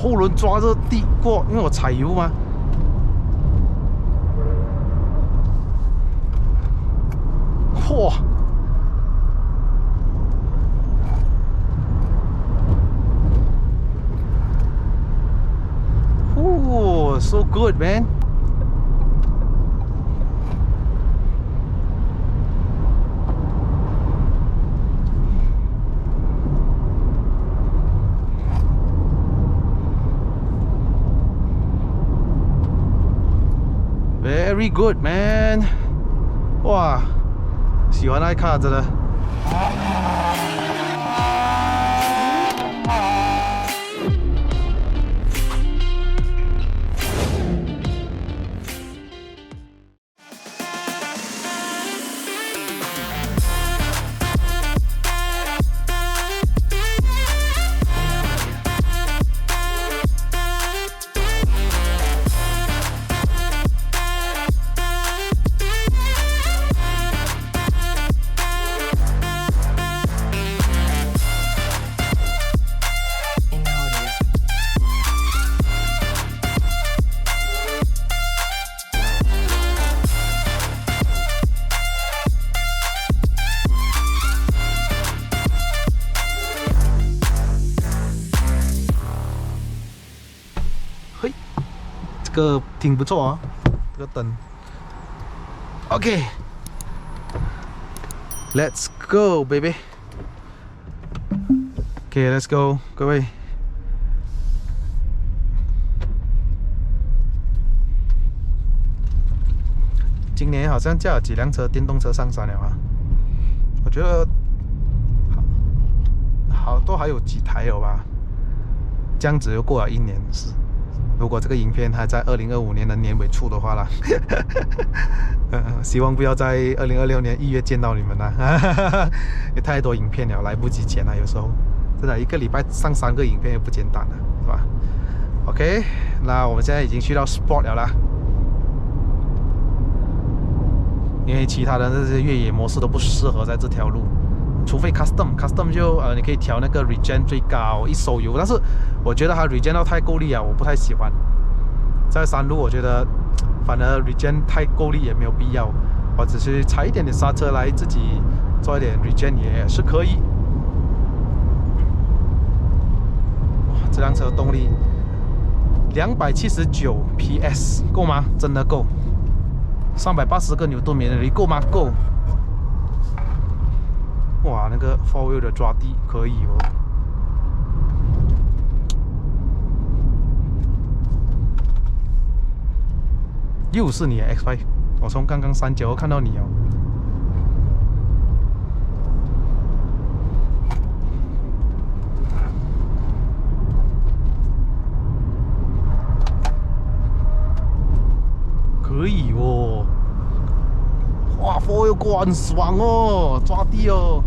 后轮抓着地过，因为我踩油嘛。嚯！ Oh, so good, man. Very good, man. 哇，喜欢那卡真的。嘿，这个挺不错啊，这个灯。OK，Let's go, baby. OK，Let's go， 各位。今年好像叫几辆车电动车上山了啊，我觉得好都还有几台有吧，这样子又过了1年是。如果这个影片还在2025年的年尾出的话啦，希望不要在2026年1月见到你们啦，有太多影片了，来不及剪了，有时候真的一个礼拜上3个影片也不简单了，是吧 ？OK， 那我们现在已经去到 Sport 了啦，因为其他的这些越野模式都不适合在这条路。除非 custom 就你可以调那个 regen 最高一手油，但是我觉得它 regen 到太够力啊，我不太喜欢。在山路我觉得反而 regen 太够力也没有必要，我只是踩一点点刹车来自己做一点 regen 也是可以。哇，这辆车动力279 PS 够吗？真的够。380个牛顿米力够吗？够。哇，那个 4 wheel 的抓地可以哦。又是你 X5， 我从刚刚39看到你哦。可以哦。哇 ，4 wheel 过很爽哦，抓地哦。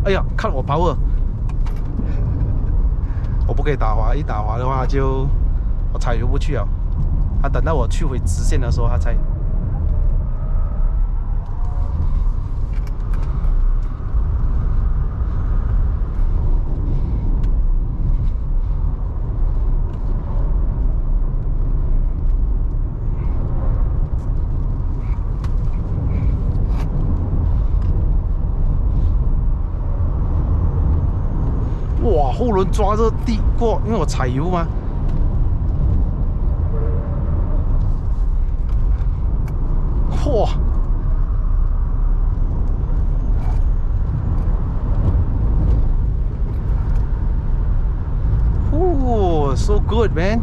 哎呀，看我 power， 我不可以打滑，一打滑的话就我踩油不去了。他等到我去回直线的时候，他才。哇，后轮抓着地过，因为我踩油嘛。嚯！哦 ，so good, man.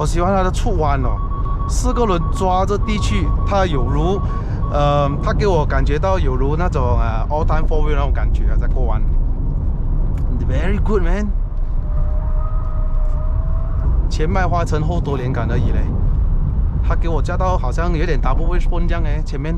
我喜欢它的触弯哦，4个轮抓着地去，它有如它给我感觉到有如那种all time four wheel 那种感觉啊，在过弯。Very good man。前麦花臣后多连杆而已嘞，它给我加到好像有点 double wishbone 这样哎，前面。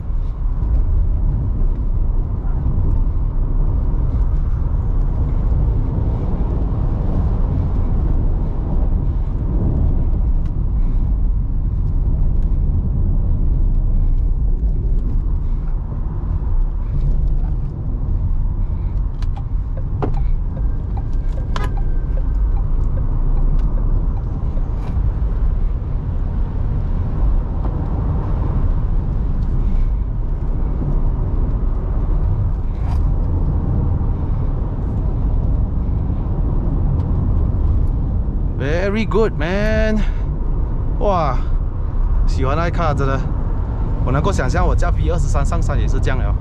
Very good man， 哇，喜欢那卡真的，我能够想象我驾 V23上山也是这样了，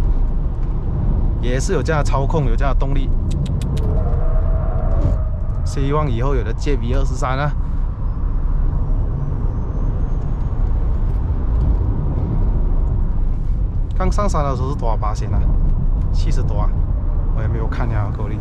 也是有这样的操控，有这样的动力。希望以后有的借 V23啊。刚上山的时候是多少%啊？70多啊，我也没有看呀，够力。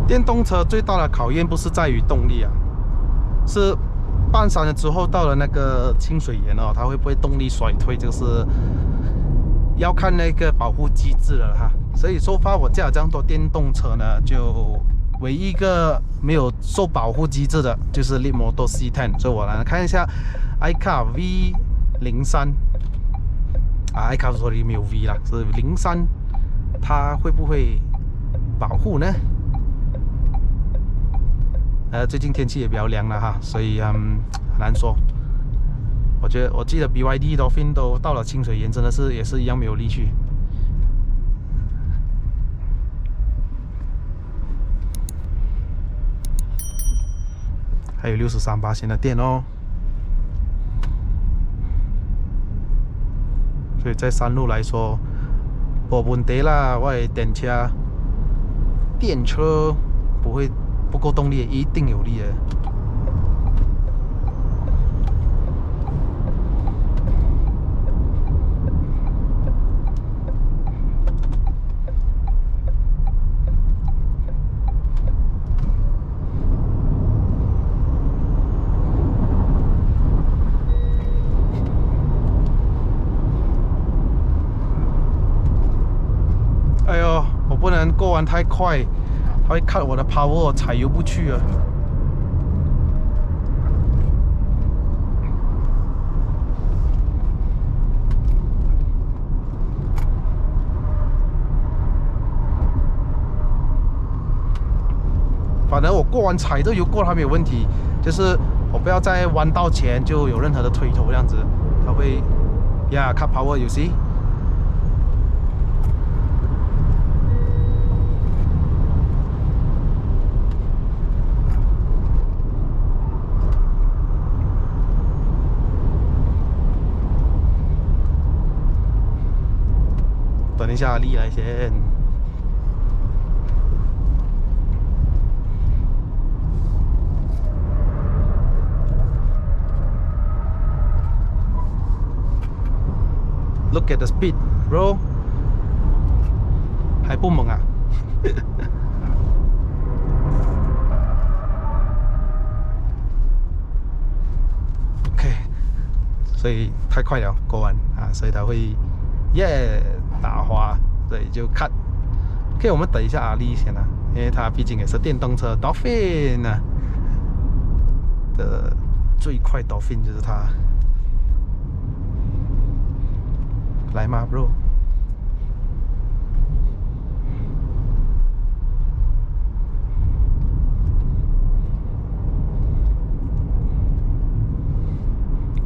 电动车最大的考验不是在于动力啊，是半山了之后到了那个清水岩哦，它会不会动力衰退，这个是要看那个保护机制了哈。所以说发我驾了这样多电动车呢，就唯一一个没有受保护机制的就是 Leapmotor C10。所以我来看一下 iCar V03啊，iCar 说里没有 V 啦，是03，它会不会保护呢？最近天气也比较凉了哈，所以很难说。我记得 BYD Dolphin 都到了清水岩，真的是也是一样没有力去。还有63%的电哦，所以在山路来说，无问题啦。我的电车不够动力，一定有力的。哎呦，我不能过弯太快。它会 cut 我的 power， 我踩油不去啊。反正我过弯踩着油过它没有问题，就是我不要在弯道前就有任何的推头这样子，它会cut power you see。下力来先。Look at the speed, bro. 还不猛啊？OK， 所以太快了，过完啊，所以它会打滑，所以就看。OK， 我们等一下阿力先啊，因为它毕竟也是电动车 Dolphin 啊的最快 Dolphin 就是它。来嘛 ，bro。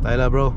来了 ，bro。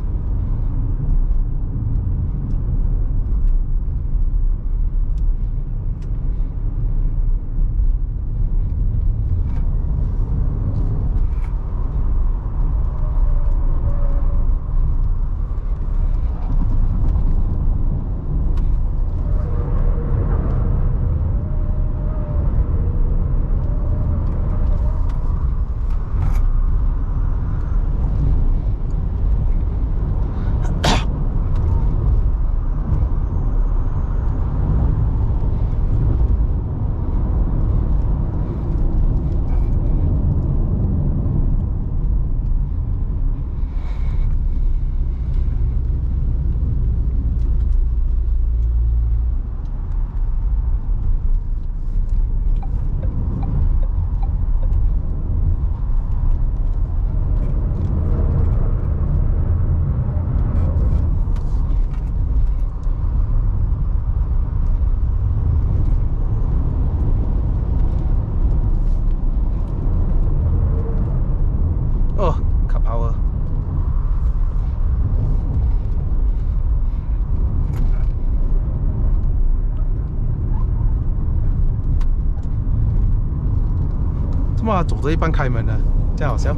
哇，走着一半开门了，这样好笑。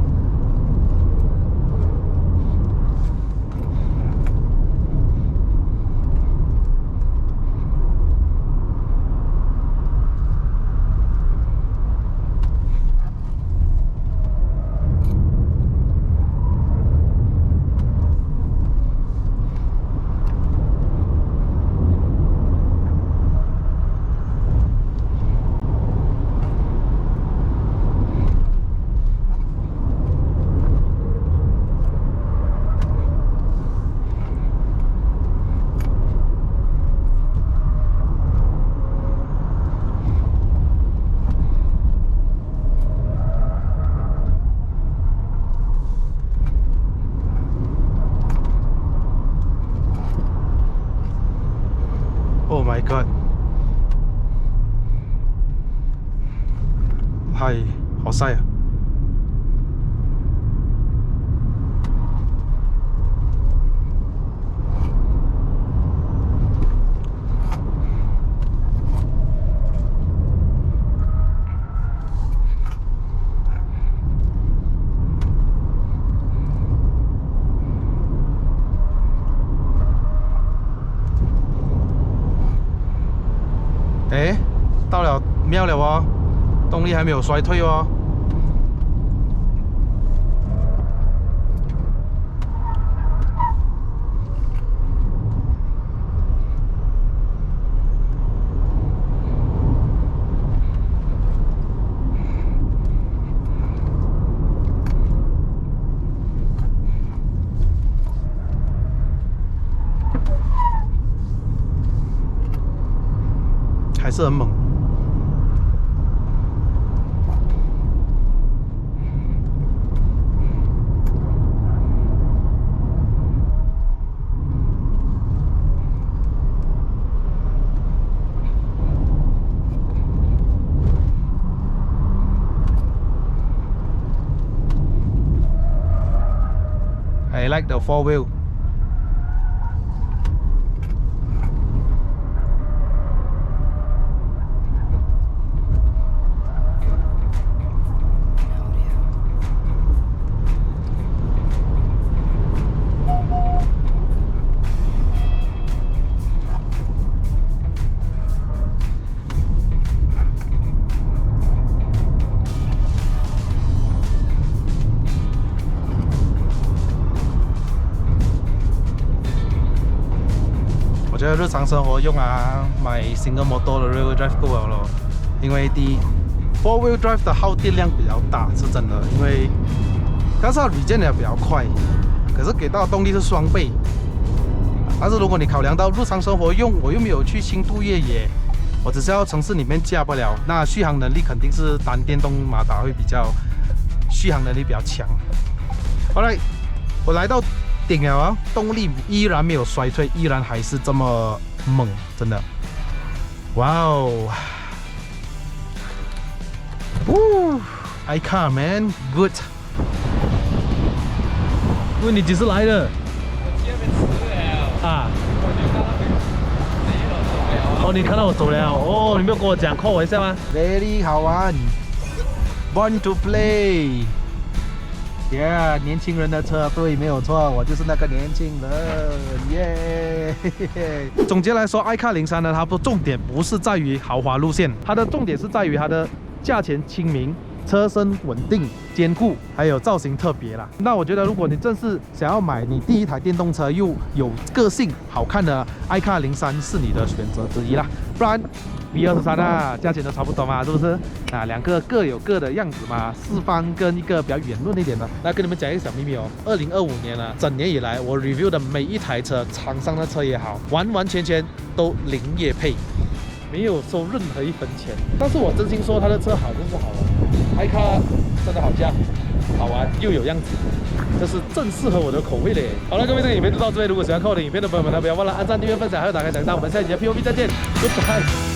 Oh my god！ 係，好犀啊！哎，到了庙了哦，动力还没有衰退哦。还是很猛。I like the 4-wheel. 得日常生活用啊，买 single motor 的 rear wheel drive 够了咯。因为第一 ，four wheel drive 的耗电量比较大，是真的。因为但是它regen也比较快，可是给到的动力是双倍。但是如果你考量到日常生活用，我又没有去轻度越野，我只是要城市里面驾不了，那续航能力肯定是单电动马达会比较续航能力比较强。好来，我来到顶了啊，动力依然没有衰退，依然还是这么猛，真的。哇哦！呜 ，I car man good。问你几时来的？啊！哦，你看到我走了哦，你没有跟我讲 call 我一下吗 ？Very 好玩 ，Born to play。Yeah， 年轻人的车，对，没有错，我就是那个年轻人，耶、yeah ！总结来说，iCar03呢，它的重点不是在于豪华路线，它的重点是在于它的价钱亲民。车身稳定、坚固，还有造型特别啦。那我觉得，如果你正是想要买你第一台电动车又有个性、好看的iCar03是你的选择之一啦。不然 V23啊，价钱都差不多嘛，是不是？啊，两个各有各的样子嘛，四方跟一个比较圆润一点的。那跟你们讲一个小秘密哦，2025年啊，整年以来我 review 的每一台车，厂商的车也好，完完全全都零业配。没有收任何一分钱，但是我真心说，他的车好就是好了，iCar真的好驾，好玩又有样子，这是正适合我的口味嘞。好了，各位，这个影片就到这里。如果喜欢看我的影片的朋友们呢，不要忘了按赞、订阅、分享，还有打开小铃铛。我们下一集的 POV 再见，拜拜。